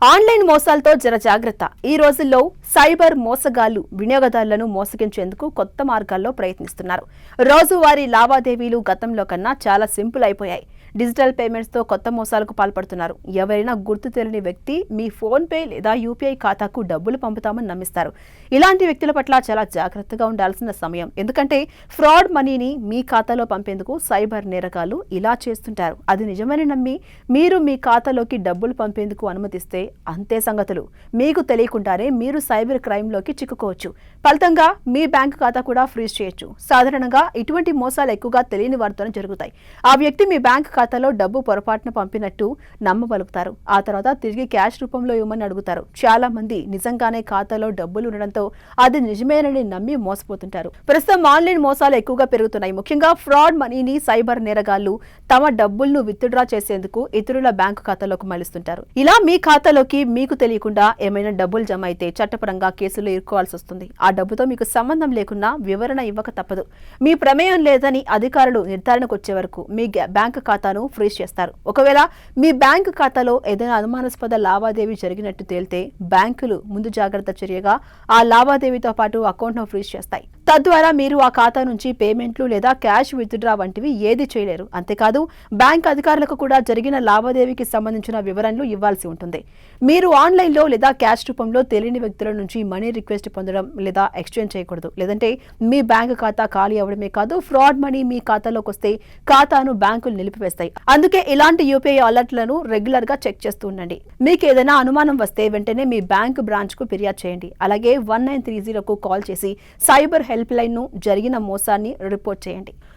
Online మోసాలతో జర జాగ్రత్త. ఈ రోజుల్లో సైబర్ మోసగాళ్లు వినియోగదారులను మోసగించేందుకు కొత్త మార్గాల్లో ప్రయత్నిస్తున్నారు. రోజువారీ లావాదేవీలు గతంలో కన్నా చాలా సింపుల్ అయిపోయాయి. డిజిటల్ పేమెంట్స్ తో కొత్త మోసాలకు పాల్పడుతున్నారు. ఎవరైనా గుర్తు తెలియని వ్యక్తి మీ ఫోన్ పే లేదా యూపీఐ ఖాతాకు డబ్బులు పంపుతామని నమ్మిస్తారు. ఇలాంటి వ్యక్తుల పట్ల చాలా జాగ్రత్తగా ఉండాల్సిన సమయం. ఎందుకంటే ఫ్రాడ్ మనీని మీ ఖాతాలో పంపేందుకు సైబర్ నేరగాళ్లు ఇలా చేస్తుంటారు. అది నిజమని నమ్మి మీరు మీ ఖాతాలోకి డబ్బులు పంపేందుకు అనుమతిస్తే అంతే సంగతులు. మీకు తెలియకుండానే మీరు సైబర్ క్రైమ్లోకి చిక్కుకోవచ్చు. ఫలితంగా మీ బ్యాంక్ ఖాతా కూడా ఫ్రీజ్ చేయొచ్చు. సాధారణంగా ఇటువంటి మోసాలు ఎక్కువగా తెలియని వారితోనే జరుగుతాయి. ఆ వ్యక్తి మీ బ్యాంక్ ఖాతాలో డబ్బు పొరపాటున పంపినట్టు నమ్మబలుకుతారు. ఆ తర్వాత తిరిగి క్యాష్ రూపంలో ఇవ్వమని అడుగుతారు. చాలా మంది నిజంగానే ఖాతాలో డబ్బులు ఉండడంతో అది నిజమేనని నమ్మి మోసపోతుంటారు. ప్రస్తుతం ఆన్లైన్ మోసాలు ఎక్కువగా పెరుగుతున్నాయి. ముఖ్యంగా ఫ్రాడ్ మనీని సైబర్ నేరగాళ్లు తమ డబ్బులను విత్డ్రా చేసేందుకు ఇతరుల బ్యాంకు ఖాతాలోకి మళ్లిస్తుంటారు. ఇలా మీ ఖాతాలోకి మీకు తెలియకుండా ఏమైనా డబ్బులు జమ అయితే చట్టపరంగా కేసులో ఇరుక్కోవాల్సి వస్తుంది. ఆ డబ్బుతో మీకు సంబంధం లేకున్నా వివరణ ఇవ్వక తప్పదు. మీ ప్రమేయం లేదని అధికారులు నిర్ధారణకు వచ్చే వరకు మీ బ్యాంకు ఖాతాను ఫ్రీజ్ చేస్తారు. ఒకవేళ మీ బ్యాంకు ఖాతాలో ఏదైనా అనుమానాస్పద లావాదేవీ జరిగినట్టు తేలితే బ్యాంకులు ముందు జాగ్రత్త చర్యగా ఆ లావాదేవీతో పాటు అకౌంట్ను ఫ్రీజ్ చేస్తాయి. తద్వారా మీరు ఆ ఖాతా నుంచి పేమెంట్లు లేదా క్యాష్ విత్డ్రా వంటివి ఏది చేయలేరు. అంతేకాదు బ్యాంక్ అధికారులకు కూడా జరిగిన లావాదేవీకి సంబంధించిన వివరణలు ఇవ్వాల్సి ఉంటుంది. మీరు ఆన్లైన్లో లేదా క్యాష్ రూపంలో తెలియని వ్యక్తుల నుంచి మనీ రిక్వెస్ట్ పొందడం లేదా ఎక్స్చేంజ్ చేయకూడదు. లేదంటే మీ బ్యాంకు ఖాతా ఖాళీ అవడమే కాదు, ఫ్రాడ్ మనీ మీ ఖాతాలోకి వస్తే ఖాతాను బ్యాంకులు నిలిపివేస్తాయి. అందుకే ఇలాంటి యూపీఐ అలర్ట్లను రెగ్యులర్ గా చెక్ చేస్తూ ఉండండి. మీకు ఏదైనా అనుమానం వస్తే వెంటనే మీ బ్యాంక్ బ్రాంచ్ కు ఫిర్యాదు చేయండి. అలాగే 1930కు కాల్ చేసి సైబర్ హెల్ప్ లైన్ ను జరిగిన మోసాన్ని రిపోర్ట్ చేయండి.